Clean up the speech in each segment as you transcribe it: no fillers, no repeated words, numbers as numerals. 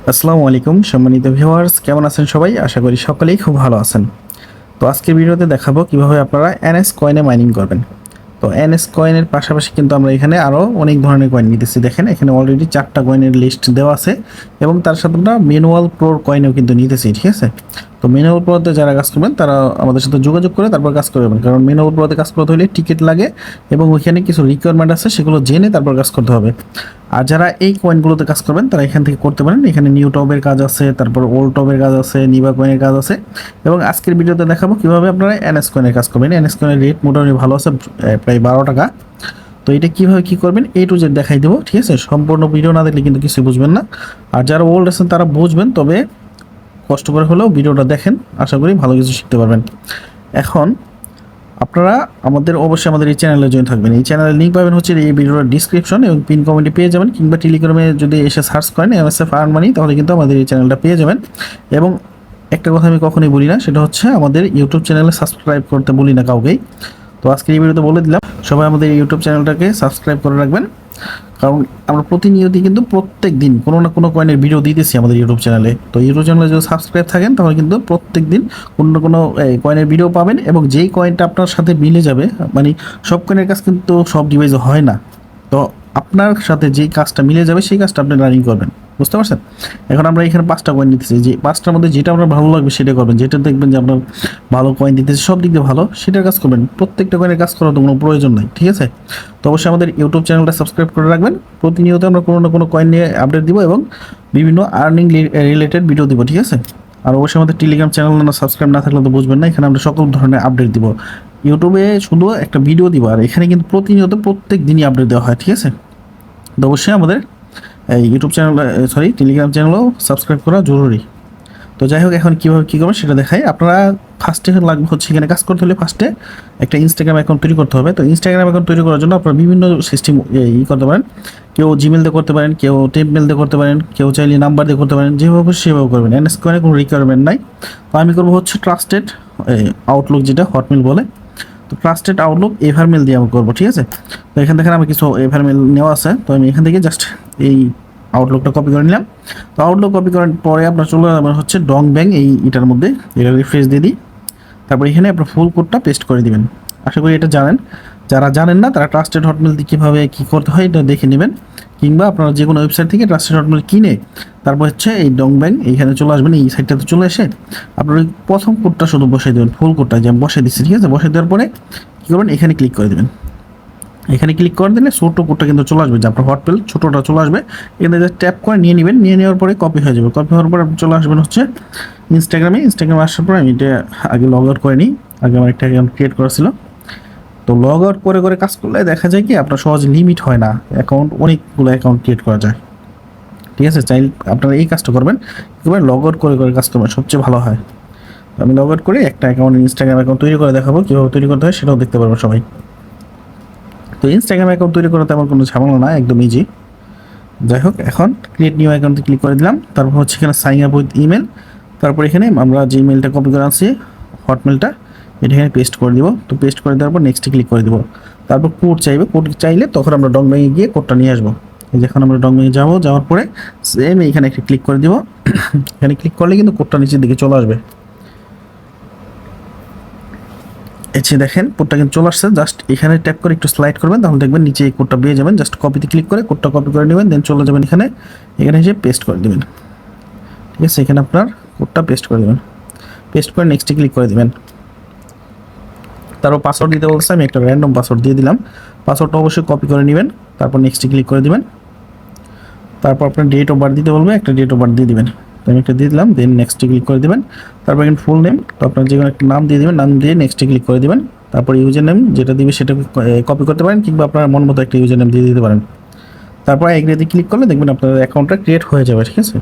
আসসালামু আলাইকুম সম্মানিত ভিউয়ার্স, কেমন আছেন সবাই? আশা করি সকলেই খুব ভালো আছেন। তো আজকের ভিডিওতে দেখাবো কিভাবে আপনারা এনএস কয়েনে মাইনিং করবেন। তো এনএস কয়েনের পাশাপাশি কিন্তু আমরা এখানে আরও অনেক ধরনের কয়েন নিতেছি। দেখেন এখানে অলরেডি 4টা কয়েনের লিস্ট দেওয়া আছে এবং তার সাথে আমরা ম্যানুয়াল প্রোর কয়েনও কিন্তু নিতেছি, ঠিক আছে? তো ম্যানুয়াল প্রোতে যারা কাজ করবেন তারা আমাদের সাথে যোগাযোগ করে তারপর কাজ করবেন, কারণ ম্যানুয়াল প্রোতে কাজ করতে হলে টিকিট লাগে এবং ওইখানে কিছু রিকোয়ারমেন্ট আছে, সেগুলো জেনে তারপর কাজ করতে হবে। আর যারা এই কয়েনগুলোতে কাজ করবেন তারা এখান থেকে করতে পারেন। এখানে নিউ টবের কাজ আছে, তারপর ওল্ড টবের কাজ আছে, নিবা কয়েনের কাজ আছে এবং আজকের ভিডিওতে দেখাবো কিভাবে আপনারা এনএস কয়েনের কাজ করবেন। এনএস কয়েনের রেট মোটামুটি ভালো আছে, প্রায় 12 টাকা। তো এটা কীভাবে কী করবেন A to Z দেখাই দেবো, ঠিক আছে? সম্পূর্ণ ভিডিও না দেখলে কিন্তু কিছু বুঝবেন না। আর যারা ওল্ড আছেন তারা বুঝবেন, তবে কষ্ট করে হলেও ভিডিওটা দেখেন, আশা করি ভালো কিছু শিখতে পারবেন। এখন আপনারা অবশ্যই আমাদের এই চ্যানেলে জয়েন থাকবেন। এই চ্যানেলের লিঙ্ক পাবেন হচ্ছে এই ভিডিওর ডিসক্রিপশন এবং পিন কমেন্টে পেয়ে যাবেন, কিংবা টেলিগ্রামে যদি এসে সার্চ করেন MSF আর্ন মানি, তাহলে কিন্তু আমাদের এই চ্যানেলটা পেয়ে যাবেন। এবং একটা কথা আমি কখনোই বলি না, সেটা হচ্ছে আমাদের ইউটিউব চ্যানেলে সাবস্ক্রাইব করতে বলি না কাউকেই। তো আজকে এই ভিডিওতে বলে দিলাম, সবাই আমাদের ইউটিউব চ্যানেলটাকে সাবস্ক্রাইব করে রাখবেন, কারণ আমরা প্রতিনিয়তই কিন্তু প্রত্যেক দিন কোনো না কোনো কয়েনের ভিডিও দিতেছি আমাদের ইউটিউব চ্যানেলে। তো ইউটিউব চ্যানেলে যদি সাবস্ক্রাইব থাকেন তাহলে কিন্তু প্রত্যেক দিন কোনো না কোনো কয়েনের ভিডিও পাবেন, এবং যেই কয়েনটা আপনার সাথে মিলে যাবে, মানে সব কয়েনের কাজ কিন্তু সব ডিভাইসে হয় না। তো আপনার সাথে যেই কাজটা মিলে যাবে সেই কাজটা আপনি রানিং করবেন, বুঝতে পারছেন? এখন আমরা এখানে 5টা কয়েন নিতেছি, যে 5টার মধ্যে যেটা আপনার ভালো লাগবে সেটা করবেন, যেটা দেখবেন যে আপনার ভালো কয়েন দিতেছে, সব দিক দিয়ে ভালো, সেটার কাজ করবেন। প্রত্যেকটা কয়েনের কাজ করার তো কোনো প্রয়োজন নাই, ঠিক আছে? তো অবশ্যই আমাদের ইউটিউব চ্যানেলটা সাবস্ক্রাইব করে রাখবেন। প্রতিনিয়ত আমরা কোনো না কোনো কয়েন নিয়ে আপডেট দিব এবং বিভিন্ন আর্নিং রিলেটেড ভিডিও দিব, ঠিক আছে? আর অবশ্যই আমাদের টেলিগ্রাম চ্যানেল সাবস্ক্রাইব না থাকলে তো বুঝবেন না, এখানে আমরা সকল ধরনের আপডেট দিব। ইউটিউবে শুধু একটা ভিডিও দিব, আর এখানে কিন্তু প্রতিনিয়ত প্রত্যেক দিনই আপডেট দেওয়া হয়, ঠিক আছে? তো অবশ্যই আমাদের এই ইউটিউব চ্যানেল, টেলিগ্রাম চ্যানেলও সাবস্ক্রাইব করা জরুরি। তো যাই হোক, এখন কীভাবে কী করবেন সেটা দেখাই। আপনারা ফার্স্টে লাগবে হচ্ছে, এখানে কাজ করতে হলে ফার্স্টে একটা ইনস্টাগ্রাম অ্যাকাউন্ট তৈরি করতে হবে। তো ইনস্টাগ্রাম অ্যাকাউন্ট তৈরি করার জন্য আপনারা বিভিন্ন সিস্টেম করতে পারেন। কেউ জিমেল দিয়ে করতে পারেন, কেউ টেপমেল দিয়ে করতে পারেন, কেউ চাইলে নাম্বার দিয়ে করতে পারেন, যেভাবে সেভাবে করবেন। এনএস কয়েনের কোনো রিকোয়ারমেন্ট নাই। তো আমি করবো হচ্ছে ট্রাস্টেড আউটলুক, যেটা হটমেল বলে। তো ট্রাস্টেড আউটলুক এভারমেল দিয়ে আমি করবো, ঠিক আছে? তো এখান থেকে আমার কিছু এভারমেল নেওয়া আছে, তো আমি এখান থেকে জাস্ট এই আউটলুকটা কপি করে নিলাম। তো আউটলুক কপি করার পরে আপনার চলে যাবেন হচ্ছে ডং ব্যাং, এটার মধ্যে এটা রিফ্রেশ দিয়ে দিই। তারপর এখানে আপনার ফুল কোডটা পেস্ট করে দিবেন। আশা করি এটা জানেন। যারা জানেন না তারা ট্রাস্টেড হটমেল দিয়ে কীভাবে কী করতে হয় এটা দেখে নেবেন, কিংবা আপনারা যে কোনো ওয়েবসাইট থেকে ট্রাস্টেড হটমেল কিনে তারপর হচ্ছে এই ডং ব্যাং এইখানে চলে আসবেন। এই সাইটটাতে চলে এসে আপনার ওই প্রথম কোডটা শুধু বসিয়ে দেবেন, ফুল কোডটা যে আমি বসিয়ে দিচ্ছি, ঠিক আছে? বসিয়ে দেওয়ার পরে কী করবেন, এখানে ক্লিক করে দেবেন। এখানে ক্লিক করে দিলে ছোটো কোডটা কিন্তু চলে আসবে, যে আপনার হটমেল ছোটোটা চলে আসবে। এখানে ট্যাপ করে নিয়ে নেবেন, নিয়ে নেওয়ার পরে কপি হয়ে যাবে। কপি হওয়ার পরে আপনি চলে আসবেন হচ্ছে ইনস্টাগ্রামে আসার পরে আমি এটা আগে লগ আউট করে নিই। আগে আমার একটা অ্যাকাউন্ট ক্রিয়েট করা ছিল। তো লগ আউট করে করে কাজ করলে দেখা যায় কি আপনার সহজ লিমিট হয় না, অ্যাকাউন্ট অনেকগুলো অ্যাকাউন্ট ক্রিয়েট করা যায়, ঠিক আছে? চাইলে আপনারা এই কাজটা করবেন, একেবারে লগ আউট করে করে কাজ করবেন, সবচেয়ে ভালো হয়। তো আমি লগ আউট করে একটা অ্যাকাউন্ট ইনস্টাগ্রাম অ্যাকাউন্ট তৈরি করে দেখাবো, কীভাবে তৈরি করতে হয় সেটাও দেখতে পারবেন সবাই। তো ইনস্টাগ্রাম অ্যাকাউন্ট তৈরি করা তেমন কোনো ঝামেলা না, একদম ইজি। যাই হোক, এখন ক্রিয়েট নিউ অ্যাকাউন্টে ক্লিক করে দিলাম। তারপর হচ্ছে এখানে সাইন আপ উইথ ইমেল। তারপর এখানে আমরা যে ইমেলটা কপি করে আনছি হটমেলটা, এটা এখানে পেস্ট করে দিব। তো পেস্ট করে দেওয়ার পর নেক্সটে ক্লিক করে দিব। তারপর কোড চাইবে, কোড চাইলে তখন আমরা ডং ব্যাংকে গিয়ে কোডটা নিয়ে আসবো। এই যখন আমরা ডং ব্যাংকে যাবো, যাওয়ার পরে সেম এখানে একটা ক্লিক করে দিব। এখানে ক্লিক করলে কিন্তু কোডটা নিচের দিকে চলে আসবে। এসে দেখেন কোডটা কিন্তু চলে আসছে। জাস্ট এখানে ট্যাপ করে একটু স্লাইড করবেন, তাহলে দেখবেন নিচে এই কোডটা পেয়ে যাবেন। জাস্ট কপিতে ক্লিক করে কোডটা কপি করে নেবেন, দেন চলে যাবেন এখানে এসে পেস্ট করে দেবেন, ঠিক আছে? এখানে আপনার কোডটা পেস্ট করে দেবেন, পেস্ট করে নেক্সটে ক্লিক করে দেবেন। তারপর পাসওয়ার্ড দিতে বলছে, আমি একটা র্যান্ডম পাসওয়ার্ড দিয়ে দিলাম। পাসওয়ার্ডটা অবশ্যই কপি করে নেবেন, তারপর নেক্সটে ক্লিক করে দেবেন। তারপর আপনার ডেট অফ বার্থ দিতে বলবে, একটা ডেট অফ বার্থ দিয়ে দেবেন। তো আমি একটা দিয়ে দিলাম, দেন নেক্সটে ক্লিক করে দেবেন। তারপর এখানে ফুল নেম, তো আপনার যে কোনো একটা নাম দিয়ে দেবেন, নাম দিয়ে নেক্সটে ক্লিক করে দেবেন। তারপর ইউজার নেম যেটা দিবে সেটা কপি করতে পারেন, কিংবা আপনার মন মতো একটা ইউজার নেম দিয়ে দিতে পারেন। তারপর এগ্রিতে ক্লিক করলে দেখবেন আপনার অ্যাকাউন্টটা ক্রিয়েট হয়ে যাবে, ঠিক আছে?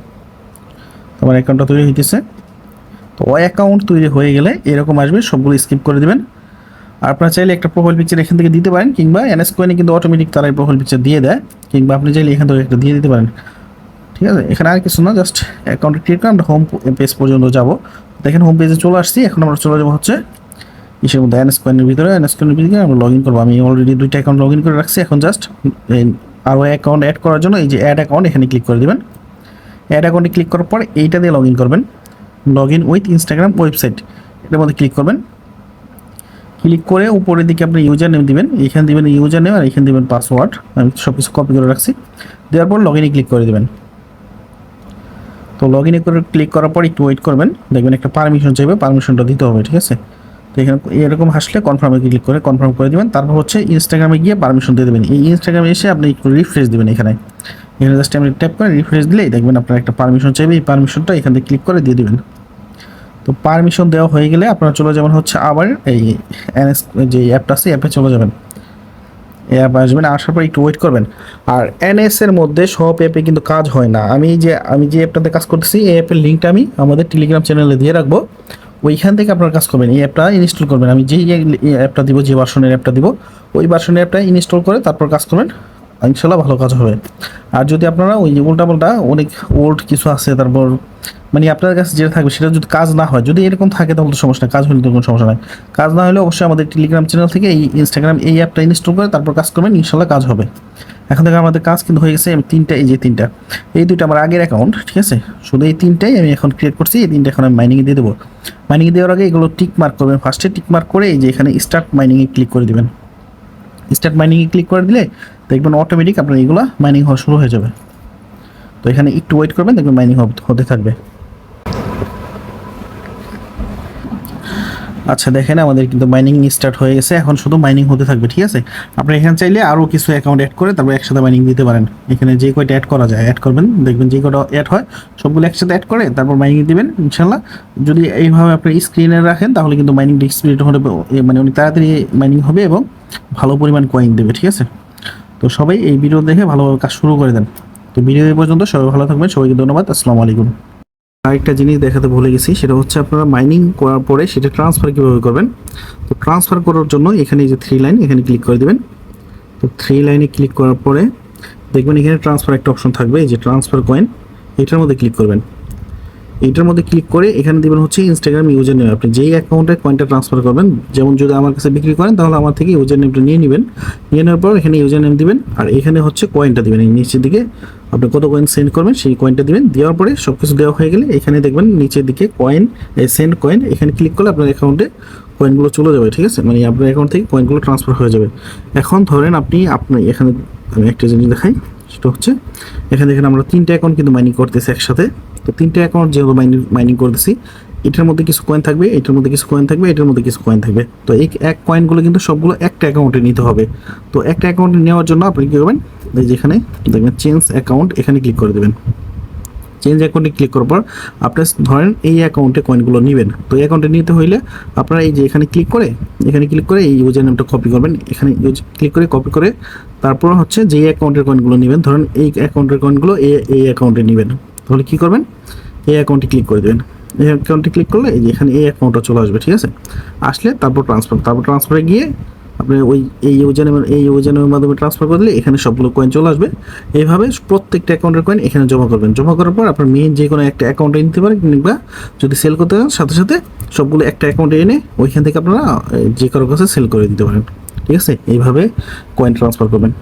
তোমার অ্যাকাউন্টটা তৈরি হইতেছে। তো ওই অ্যাকাউন্ট তৈরি হয়ে গেলে এরকম আসবে, সবগুলো স্কিপ করে দেবেন। আর আপনারা চাইলে একটা প্রোফাইল পিকচার এখান থেকে দিতে পারেন, কিংবা এনএস কয়েনে কিন্তু অটোমেটিক তারা প্রোফাইল পিকচার দিয়ে দেয়, কিংবা আপনি চাইলে এখান থেকে একটা দিয়ে দিতে পারেন, ঠিক আছে? এখানে আর কিছু না, জাস্ট অ্যাকাউন্টে ক্লিক করে আমরা হোম পেজ পর্যন্ত যাব। দেখেন হোম পেজে চলে আসছি। এখন আমরা চলে যাবো হচ্ছে ইসের মধ্যে এনএস কয়েনের ভিতরে। এনএস কয়েনের ভিতরে আমরা লগ ইন করবো। আমি অলরেডি 2টা অ্যাকাউন্ট লগ ইন করে রাখছি। এখন জাস্ট আরও অ্যাকাউন্ট অ্যাড করার জন্য এই যে অ্যাড অ্যাকাউন্ট এখানে ক্লিক করে দেবেন। অ্যাড অ্যাকাউন্টে ক্লিক করার পর এইটা দিয়ে লগ ইন করবেন, log in with Instagram website, এটার মধ্যে ক্লিক করবেন। ক্লিক করে উপরের দিকে আপনি ইউজার নেম দিবেন, এখানে দিবেন ইউজার নেম আর এখানে দিবেন পাসওয়ার্ড, আমি সব কিছু কপি করে রাখছি। দেওয়ার পর লগ ইনে ক্লিক করে দেবেন। তো লগ ইনে করে ক্লিক করার পর একটু ওয়েট করবেন, দেখবেন একটা পারমিশন চাইবে, পারমিশনটা দিতে হবে, ঠিক আছে। তো এখানে এরকম আসলে কনফার্মে ক্লিক করে কনফার্ম করে দেবেন। তারপর হচ্ছে ইনস্টাগ্রামে গিয়ে পারমিশন দিয়ে দেবেন। এই ইনস্টাগ্রামে এসে আপনি একটু রিফ্রেশ দেবেন, এখানে জাস্ট আপনি ট্যাপ করে রিফ্রেশ দিলেই দেখবেন আপনার একটা পারমিশন চাইবে, এই পারমিশনটা এখান থেকে ক্লিক করে দিয়ে দেবেন। তো পারমিশন দেওয়া হয়ে গেলে আপনারা চলে যাবেন হচ্ছে আবার এই এনএস যে অ্যাপটা আছে অ্যাপে চলে যাবেন, এই অ্যাপ আসবেন, আসার পর একটু ওয়েট করবেন। আর এনএস এর মধ্যে সব অ্যাপে কিন্তু কাজ হয় না। আমি যে অ্যাপটাতে কাজ করতেছি এই অ্যাপের লিঙ্কটা আমি আমাদের টেলিগ্রাম চ্যানেলে দিয়ে রাখবো, ওইখান থেকে আপনারা কাজ করবেন, এই অ্যাপটা ইনস্টল করবেন। আমি যেই অ্যাপটা দিব, যে ভার্সনের অ্যাপটা দিব, ওই ভার্সনের অ্যাপটা ইনস্টল করে তারপর কাজ করবেন, ইনশাল্লাহ ভালো কাজ হবে। আর যদি আপনারা ওই যে উল্টাপাল্টা অনেক ওল্ড কিছু আছে, তারপর মানে আপনার কাছে যেটা থাকবে সেটা যদি কাজ না হয়, যদি এরকম থাকে তাহলে তো সমস্যা, কাজ হলে তো কোনো সমস্যা নাই। কাজ না হলে অবশ্যই আমাদের টেলিগ্রাম চ্যানেল থেকে এই ইনস্টাগ্রাম এই অ্যাপটা ইনস্টল করে তারপর কাজ করবেন, ইনশাল্লাহ কাজ হবে। এখন থেকে আমাদের কাজ কিন্তু হয়ে গেছে তিনটা, এই যে তিনটা, এই দুইটা আমার আগের অ্যাকাউন্ট, ঠিক আছে। শুধু এই তিনটাই আমি এখন ক্রিয়েট করছি, এই তিনটা এখন আমি মাইনিংয়ে দিয়ে দেবো। মাইনিংয়ে দেওয়ার আগে এগুলো টিক মার্ক করবেন, ফার্স্টে টিক মার্ক করে এই যে এখানে স্টার্ট মাইনিংয়ে ক্লিক করে দেবেন। স্টার্ট মাইনিংয়ে ক্লিক করে দিলে দেখবেন অটোমেটিক আপনার এগুলো মাইনিং হওয়া শুরু হয়ে যাবে। তো এখানে একটু ওয়েট করবেন, দেখবেন মাইনিং হতে থাকবে। আচ্ছা দেখেন আমাদের কিন্তু মাইনিং স্টার্ট হয়ে গেছে, এখন শুধু মাইনিং হতে থাকবে, ঠিক আছে। আপনি এখানে চাইলে আরও কিছু অ্যাকাউন্ট অ্যাড করে তারপর একসাথে মাইনিং দিতে পারেন। এখানে যে কয়টা অ্যাড করা যায় অ্যাড করবেন, দেখবেন যে কয়টা অ্যাড হয় সবগুলো একসাথে অ্যাড করে তারপর মাইনিং দিবেন, ইনশাল্লাহ। যদি এইভাবে আপনি স্ক্রিনে রাখেন তাহলে কিন্তু মাইনিং স্পিড হবে, মানে অনেক তাড়াতাড়ি মাইনিং হবে এবং ভালো পরিমাণ কয়েন দেবে, ঠিক আছে। তো সবাই এই ভিডিও দেখে ভালোভাবে কাজ শুরু করে দেন। তো ভিডিও এই পর্যন্ত, সবাই ভালো থাকবেন, সবাইকে ধন্যবাদ, আসসালামু আলাইকুম। আরেকটা জিনিস দেখাতে ভুলে গেছি, সেটা হচ্ছে আপনারা মাইনিং করার পরে সেটা ট্রান্সফার কীভাবে করবেন। তো ট্রান্সফার করার জন্য এখানে যে 3 লাইন, এখানে ক্লিক করে দেবেন। তো 3 লাইনে ক্লিক করার পরে দেখবেন এখানে ট্রান্সফার একটা অপশন থাকবে, এই যে ট্রান্সফার কয়েন, এটার মধ্যে ক্লিক করবেন। এইটার মধ্যে ক্লিক করে এখানে দেবেন হচ্ছে ইনস্টাগ্রাম ইউজার নেম, আপনি যেই অ্যাকাউন্টে কয়েনটা ট্রান্সফার করবেন, যেমন যদি আমার কাছে বিক্রি করেন তাহলে আমার থেকে ইউজার নেমটা নিয়ে নেবেন, নিয়ে নেওয়ার পর এখানে ইউজার নেম দিবেন আর এখানে হচ্ছে কয়েনটা দিবেন, এই নিচের দিকে আপনি কত কয়েন সেন্ড করবেন সেই কয়েনটা দিবেন। দেওয়ার পরে সব কিছু দেওয়া হয়ে গেলে এখানে দেখবেন নিচের দিকে কয়েন, সেন্ড কয়েন, এখানে ক্লিক করলে আপনার অ্যাকাউন্টে কয়েনগুলো চলে যাবে, ঠিক আছে, মানে আপনার অ্যাকাউন্ট থেকে কয়েনগুলো ট্রান্সফার হয়ে যাবে। এখন ধরেন আপনি এখানে আমি একটা জিনিস দেখাই, সেটা হচ্ছে এখানে দেখেন আমরা 3টা অ্যাকাউন্ট কিন্তু মাইনিং করতেছি একসাথে। তো 3টা অ্যাকাউন্ট যেহেতু মাইনিং করতেছি, এটার মধ্যে কিছু কয়েন থাকবে, এটার মধ্যে কিছু কয়েন থাকবে, এটার মধ্যে কিছু কয়েন থাকবে। তো এই এক কয়েনগুলো কিন্তু সবগুলো একটা অ্যাকাউন্টে নিতে হবে। তো একটা অ্যাকাউন্টে নেওয়ার জন্য আপনি কী করবেন, এই যেখানে দেখবেন চেঞ্জ অ্যাকাউন্ট, এখানে ক্লিক করে দেবেন। চেঞ্জ অ্যাকাউন্টে ক্লিক করার পর আপনি ধরেন এই অ্যাকাউন্টে কয়েনগুলো নেবেন। তো এই অ্যাকাউন্টে নিতে হইলে আপনারা এই যে এখানে ক্লিক করে এই ইউজার নেমটা কপি করবেন, এখানে ক্লিক করে কপি করে তারপর হচ্ছে যেই অ্যাকাউন্টের কয়েনগুলো নেবেন, ধরেন এই অ্যাকাউন্টের কয়েনগুলো এই অ্যাকাউন্টে নেবেন, তাহলে কী করবেন, এই অ্যাকাউন্টে ক্লিক করে দেবেন। এই অ্যাকাউন্টে ক্লিক করলে এই যে এখানে এই অ্যাকাউন্টটা চলে আসবে, ঠিক আছে। আসলে তারপর ট্রান্সফারে গিয়ে আপনি এই ইউজারের মাধ্যমে ট্রান্সফার করে দিলে এখানে সবগুলো কয়েন চলে আসবে। এইভাবে প্রত্যেকটা অ্যাকাউন্টের কয়েন এখানে জমা করবেন। জমা করার পর আপনার মেইন যে কোনো একটা অ্যাকাউন্টে নিতে পারেন, কিংবা যদি সেল করতে চান সাথে সাথে সবগুলো একটা অ্যাকাউন্টে এনে ওইখান থেকে আপনারা যে কারো কাছে সেল করে দিতে পারেন, ঠিক আছে। এইভাবে কয়েন ট্রান্সফার করবেন।